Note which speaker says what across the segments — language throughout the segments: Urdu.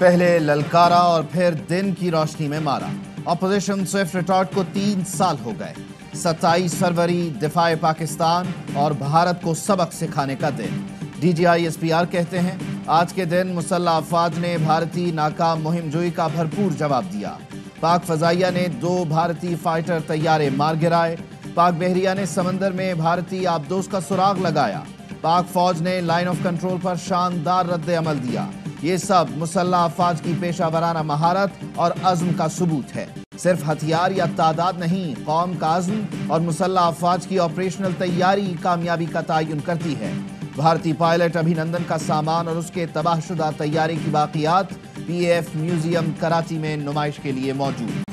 Speaker 1: پہلے للکارا اور پھر دن کی روشنی میں مارا۔ اپوزیشن سوئفٹ ریٹارٹ کو 3 سال ہو گئے۔ 27 فروری دفاع پاکستان اور بھارت کو سبق سکھانے کا دن۔ DGISPR کہتے ہیں آج کے دن مسلح افواج نے بھارتی ناکام مہم جوئی کا بھرپور جواب دیا۔ پاک فضائیہ نے 2 بھارتی فائٹر طیارے مار گرائے۔ پاک بحریہ نے سمندر میں بھارتی آبدوز کا سراغ لگایا۔ پاک فوج نے لائن آف کنٹرول پر شاندار رد عمل دیا۔ یہ سب مسلح افواج کی پیشہ ورانہ مہارت اور عزم کا ثبوت ہے۔ صرف ہتھیار یا تعداد نہیں، قوم کا عزم اور مسلح افواج کی آپریشنل تیاری کامیابی کا تعین کرتی ہے۔ بھارتی پائلٹ ابھینندن کا سامان اور اس کے تباہ شدہ طیارے کی باقیات PAF میوزیم کراچی میں نمائش کے لیے موجود۔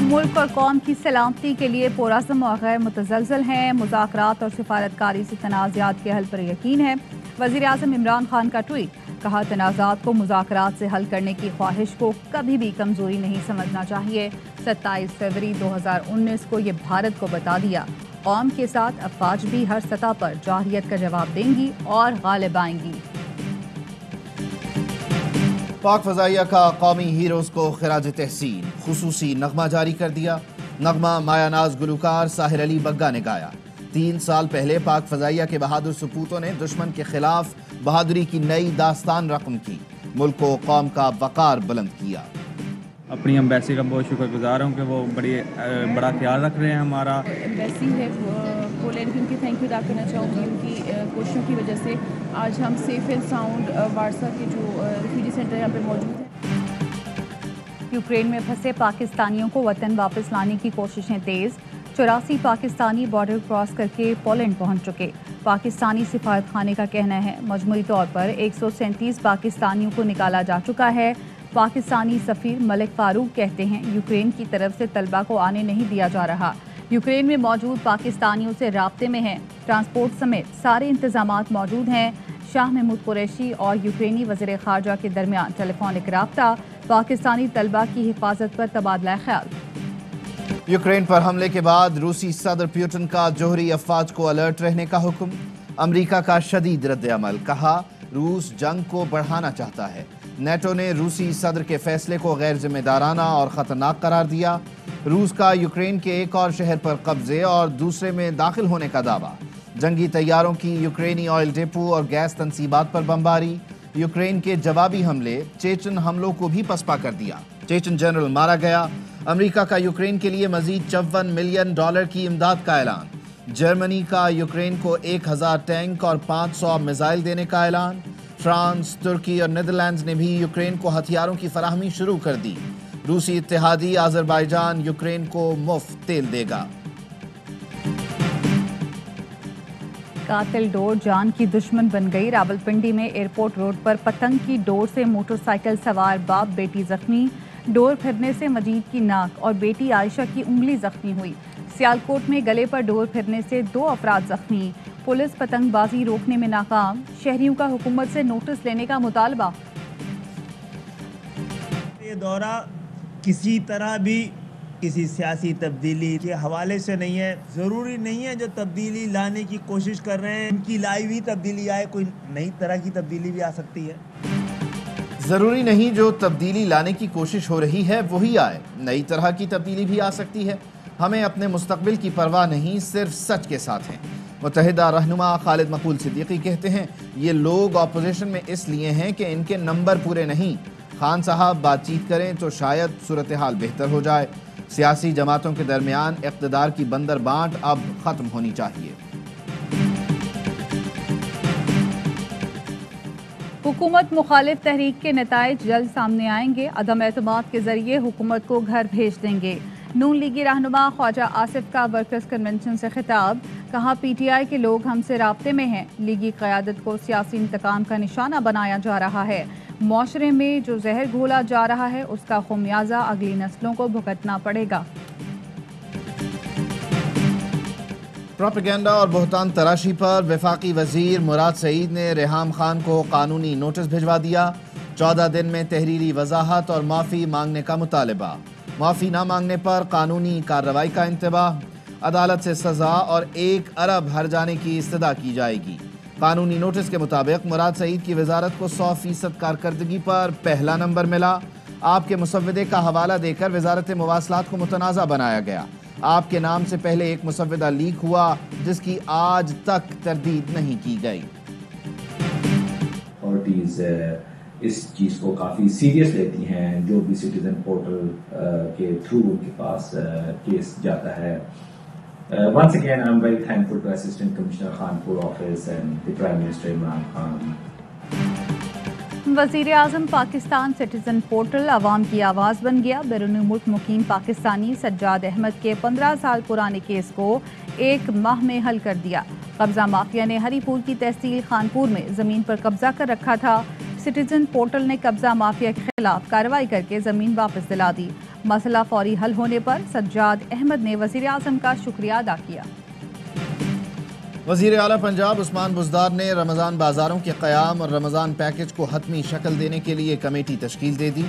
Speaker 2: ملک اور قوم کی سلامتی کے لیے پرعزم اور غیر متزلزل ہیں۔ مذاکرات اور سفارتکاری سے تنازعات کے حل پر یقین ہے۔ وزیر اعظم عمران خان کا ٹویٹ، کہا تنازعات کو مذاکرات سے حل کرنے کی خواہش کو کبھی بھی کمزوری نہیں سمجھنا چاہیے۔ 27 فروری 2019 کو یہ بھارت کو بتا دیا، قوم کے ساتھ افواج بھی ہر سطح پر جارحیت کا جواب دیں گی اور غالب آئیں گی۔
Speaker 1: پاک فضائیہ کا قومی ہیروز کو خراج تحسین، خصوصی نغمہ جاری کر دیا۔ نغمہ مایا ناز گلوکار ساحر علی بگا نے گایا۔ 3 سال پہلے پاک فضائیہ کے بہادر سپوتوں نے دشمن کے خلاف بہادری کی نئی داستان رقم کی، ملک و قوم کا وقار بلند کیا۔
Speaker 3: اپنی ایمبیسی کا بہت شکر گزار ہوں کہ وہ بڑا خیال رکھ رہے ہیں ہمارا۔
Speaker 4: ایمبیسی ہے پولینڈ کی، ان کی تھینک یو ادا کرنا چاہوں گی۔ ان کی کوششوں کی وجہ سے آج ہم سیف اینڈ ساؤنڈ وارسا کے جو ریفیوجی سینٹر یہاں پہ موجود ہیں۔
Speaker 2: یوکرین میں پھنسے پاکستانیوں کو وطن واپس لانے کی کوششیں تیز۔ 84 پاکستانی بارڈر کراس کر کے پولینڈ پہنچ چکے۔ پاکستانی سفارت خانے کا کہنا ہے مجموعی طور پر 137 پاکستانیوں کو نکالا جا چکا ہے۔ پاکستانی سفیر ملک فاروق کہتے ہیں یوکرین کی طرف سے طلبہ کو آنے نہیں دیا جا رہا۔ یوکرین میں موجود پاکستانیوں سے رابطے میں ہیں۔ ٹرانسپورٹ سمیت سارے انتظامات موجود ہیں۔ شاہ محمود قریشی اور یوکرینی وزیر خارجہ کے درمیان ٹیلی فونک رابطہ۔ پاکستانی طلبہ کی حفاظت پر تبادلہ خیال۔
Speaker 1: یوکرین پر حملے کے بعد روسی صدر پیوٹن کا جوہری افواج کو الرٹ رہنے کا حکم۔ امریکہ کا شدید رد عمل، کہا روس جنگ کو بڑھانا چاہتا ہے۔ نیٹو نے روسی صدر کے فیصلے کو غیر ذمہ دارانہ اور خطرناک قرار دیا۔ روس کا یوکرین کے ایک اور شہر پر قبضے اور دوسرے میں داخل ہونے کا دعویٰ۔ جنگی طیاروں کی یوکرینی آئل ڈپو اور گیس تنصیبات پر بمباری۔ یوکرین کے جوابی حملے چیچن حملوں کو بھی پسپا کر دیا۔ چیچن جنرل مارا گیا۔ امریکہ کا یوکرین کے لیے مزید $54 ملین کی امداد کا اعلان۔ جرمنی کا یوکرین کو 1000 ٹینک اور 500 میزائل دینے کا اعلان۔ فرانس، ترکی اور نیدرلینڈز نے بھی یوکرین کو ہتھیاروں کی فراہمی شروع کر دی۔ روسی اتحادی آذربائیجان یوکرین کو مفت تیل دے گا۔
Speaker 2: قاتل ڈور جان کی دشمن بن گئی۔ راولپنڈی میں ایئرپورٹ روڈ پر پتنگ کی ڈور سے موٹر سائیکل سوار باپ بیٹی زخمی۔ ڈور پھرنے سے مجید کی ناک اور بیٹی عائشہ کی انگلی زخمی ہوئی۔ سیالکوٹ میں گلے پر ڈور پھرنے سے 2 افراد زخمی۔ پولیس پتنگ بازی روکنے میں ناکام۔ شہریوں کا حکومت سے نوٹس لینے کا مطالبہ۔
Speaker 5: یہ دورہ کسی طرح بھی کسی سیاسی تبدیلی کے حوالے سے نہیں ہے۔ ضروری نہیں ہے جو تبدیلی لانے کی کوشش کر رہے ہیں ان کی لائی ہوئی تبدیلی آئے، کوئی نئی طرح کی تبدیلی بھی آ سکتی ہے۔
Speaker 1: ضروری نہیں جو تبدیلی لانے کی کوشش ہو رہی ہے وہی آئے، نئی طرح کی تبدیلی بھی آ سکتی ہے۔ ہمیں اپنے مستقبل کی پرواہ نہیں، صرف سچ کے ساتھ ہیں۔ متحدہ رہنما خالد مقبول صدیقی کہتے ہیں یہ لوگ اپوزیشن میں اس لیے ہیں کہ ان کے نمبر پورے نہیں۔ خان صاحب بات چیت کریں تو شاید صورتحال بہتر ہو جائے۔ سیاسی جماعتوں کے درمیان اقتدار کی بندر بانٹ اب ختم ہونی چاہیے۔
Speaker 2: حکومت مخالف تحریک کے نتائج جلد سامنے آئیں گے۔ عدم اعتماد کے ذریعے حکومت کو گھر بھیج دیں گے۔ نون لیگی رہنما خواجہ آصف کا ورکرز کنونشن سے خطاب، کہا پی ٹی آئی کے لوگ ہم سے رابطے میں ہیں۔ لیگی قیادت کو سیاسی انتقام کا نشانہ بنایا جا رہا ہے۔ معاشرے میں جو زہر گھولا جا رہا ہے اس کا خمیازہ اگلی نسلوں کو بھگتنا پڑے گا۔
Speaker 1: پروپیگنڈا اور بہتان تراشی پر وفاقی وزیر مراد سعید نے ریحام خان کو قانونی نوٹس بھجوا دیا۔ 14 دن میں تحریری وضاحت اور معافی مانگنے کا مطالبہ۔ معافی نہ مانگنے پر قانونی کارروائی کا انتباہ۔ عدالت سے سزا اور 1 ارب ہرجانے کی استدعا کی جائے گی۔ قانونی نوٹس کے مطابق مراد سعید کی وزارت کو 100% کارکردگی پر پہلا نمبر ملا. آپ کے مسودے کا حوالہ دے کر وزارت مواصلات کو متنازع بنایا گیا. آپ کے نام سے پہلے ایک مسودہ لیک ہوا جس کی آج تک تردید نہیں کی گئی.
Speaker 6: اتھارٹیز اس چیز کو کافی سیریس لیتی ہیں. جو بھی سٹیزن پورٹل کے تھرو ان کے پاس کیس جاتا ہے. Once again, I'm very thankful to Assistant Commissioner Khanpur Office and the Prime Minister Imran Khan.
Speaker 2: وزیر اعظم پاکستان سٹیزن پورٹل عوام کی آواز بن گیا. بیرون ملک مقیم پاکستانی سجاد احمد کے 15 سال پرانے کیس کو 1 ماہ میں حل کر دیا. قبضہ مافیا نے ہری پور کی تحصیل خانپور میں زمین پر قبضہ کر رکھا تھا. سٹیزن پورٹل نے قبضہ مافیا کے خلاف کارروائی کر کے زمین واپس دلا دی. مسئلہ فوری حل ہونے پر سجاد احمد نے وزیر اعظم کا شکریہ ادا کیا.
Speaker 1: وزیر اعلیٰ پنجاب عثمان بزدار نے رمضان بازاروں کے قیام اور رمضان پیکج کو حتمی شکل دینے کے لیے کمیٹی تشکیل دے دی.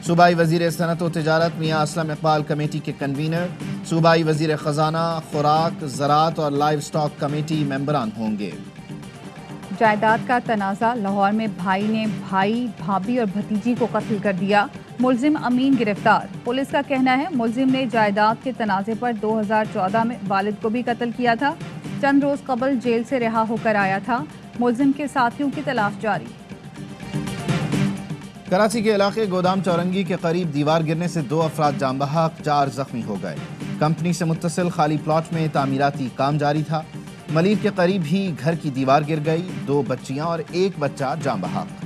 Speaker 1: صوبائی وزیر صنعت و تجارت میاں اسلم اقبال کمیٹی کے کنوینر. صوبائی وزیر خزانہ، خوراک، زراعت اور لائیو سٹاک کمیٹی ممبران ہوں گے.
Speaker 2: جائیداد کا تنازع. لاہور میں بھائی نے بھائی، بھابھی اور بھتیجی کو قتل کر دیا. ملزم امین گرفتار. پولیس کا کہنا ہے ملزم نے جائیداد کے تنازع پر 2014 میں والد کو بھی قتل کیا تھا. چند روز قبل جیل سے رہا ہو کر آیا تھا. ملزم کے ساتھیوں کی تلاش جاری.
Speaker 1: کراچی کے علاقے گودام چورنگی کے قریب دیوار گرنے سے 2 افراد جاں بحق، 4 زخمی ہو گئے. کمپنی سے متصل خالی پلاٹ میں تعمیراتی کام جاری تھا. ملیر کے قریب ہی گھر کی دیوار گر گئی. 2 بچیاں اور 1 بچہ جاں بحق.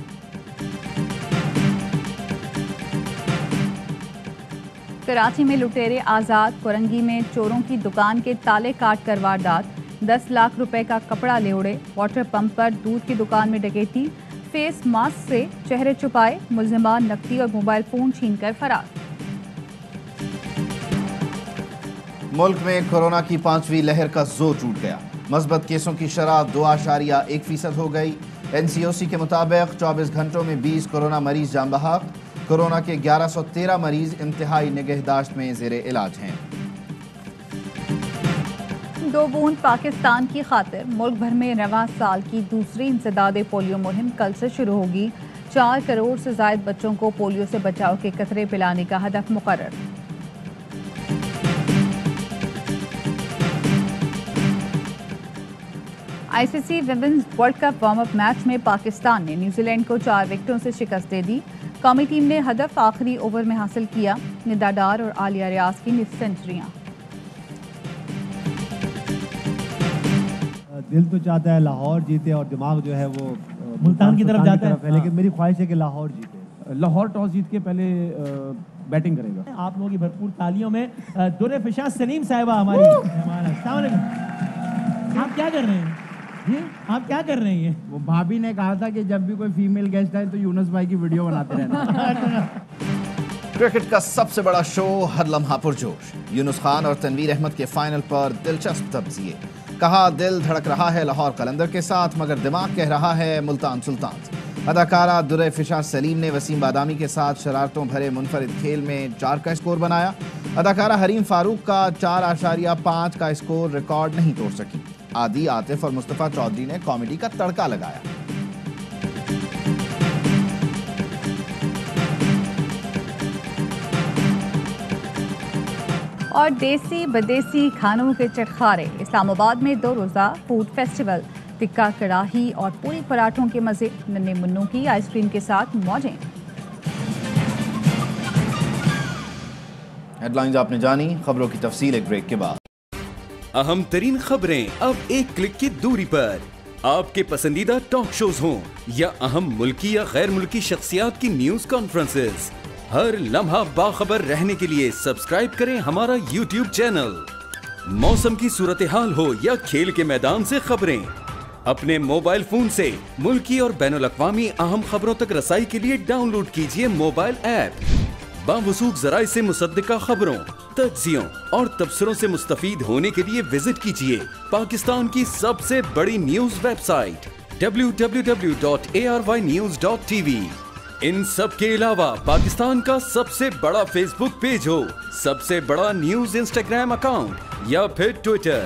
Speaker 2: کراچی میں لٹیرے آزاد. کورنگی میں چوروں کی دکان کے تالے کاٹ کر واردات. 10 لاکھ روپے کا کپڑا لے اڑے. واٹر پمپ پر دودھ کی دکان میں ڈکیتی. فیس ماسک سے چہرے چھپائے. ملزمان نقدی اور موبائل فون چھین کر فرار.
Speaker 1: ملک میں کورونا کی 5ویں لہر کا زور ٹوٹ گیا. مثبت کیسوں کی شرح 2.1% ہو گئی. NCOC کے مطابق 24 گھنٹوں میں 20 کورونا مریض جاں بحق. کورونا کے 1113 مریض انتہائی نگہداشت میں زیر علاج ہیں.
Speaker 2: 2 بوند پاکستان کی خاطر. ملک بھر میں رواں سال کی دوسری انسداد پولیو مہم کل سے شروع ہوگی. 4 کروڑ سے زائد بچوں کو پولیو سے بچاؤ کے قطرے پلانے کا ہدف مقرر. ICC women's world cup warm up match میں پاکستان نے نیوزی لینڈ کو 4 وکٹوں سے شکست دے دی. قومی ٹیم نے ہدف آخری اوور میں حاصل کیا. ندا ڈار اور عالیہ ریاض کی نصف سنچریاں.
Speaker 7: دل تو چاہتا ہے لاہور جیتے اور دماغ جو ہے وہ ملتان کی طرف جاتا ہے، لیکن میری خواہش ہے کہ لاہور جیتے.
Speaker 8: لاہور ٹاس جیت کے پہلے بیٹنگ کرے گا.
Speaker 7: آپ لوگوں کی بھرپور تالیوں میں دور فشاں سلیم صاحبہ ہماری. السلام علیکم. آپ کیا کر رہے ہیں؟ جی آپ کیا کر رہے ہیں؟
Speaker 8: وہ بھابھی نے کہا تھا کہ جب بھی کوئی فیمیل گیسٹ آئے تو یونس بھائی کی ویڈیو بناتے رہنا.
Speaker 1: کرکٹ کا سب سے بڑا شو ہر لمحہ پرجوش. یونس خان اور تنویر احمد کے فائنل پر دلچسپ تبصرے. کہا دل دھڑک رہا ہے لاہور قلندر کے ساتھ مگر دماغ کہہ رہا ہے ملتان سلطان. اداکارہ در فشاں سلیم نے وسیم بادامی کے ساتھ شرارتوں بھرے منفرد کھیل میں 4 کا اسکور بنایا. اداکارہ حریم فاروق کا 4.5 کا اسکور ریکارڈ نہیں توڑ سکی. عادی، عاطف اور مصطفیٰ چودھری نے کامیڈی کا تڑکا لگایا.
Speaker 2: اور دیسی بدیسی کھانوں کے چٹخارے. اسلام آباد میں 2 روزہ فوڈ فیسٹیول. ٹکا کڑاہی اور پوری پراٹھوں کے مزے. ننے منوں کی آئس کریم کے ساتھ موجیں.
Speaker 1: ہیڈ لائنز آپ نے جانی. خبروں کی تفصیل ایک بریک کے بعد.
Speaker 9: اہم ترین خبریں اب ایک کلک کی دوری پر. آپ کے پسندیدہ ٹاک شوز ہوں یا اہم ملکی یا غیر ملکی شخصیات کی نیوز کانفرنسز، ہر لمحہ باخبر رہنے کے لیے سبسکرائب کریں ہمارا YouTube چینل. موسم کی صورتحال ہو یا کھیل کے میدان سے خبریں، اپنے موبائل فون سے ملکی اور بین الاقوامی اہم خبروں تک رسائی کے لیے ڈاؤن لوڈ کیجیے موبائل ایپ. باوثوق ذرائع سے مصدقہ خبروں، تجزیوں اور تبصروں سے مستفید ہونے کے لیے وزٹ کیجیے پاکستان کی سب سے بڑی نیوز ویب سائٹ www.arYnews.tv. ان سب کے علاوہ پاکستان کا سب سے بڑا فیس بک پیج ہو، سب سے بڑا نیوز انسٹاگرام اکاؤنٹ یا پھر ٹویٹر،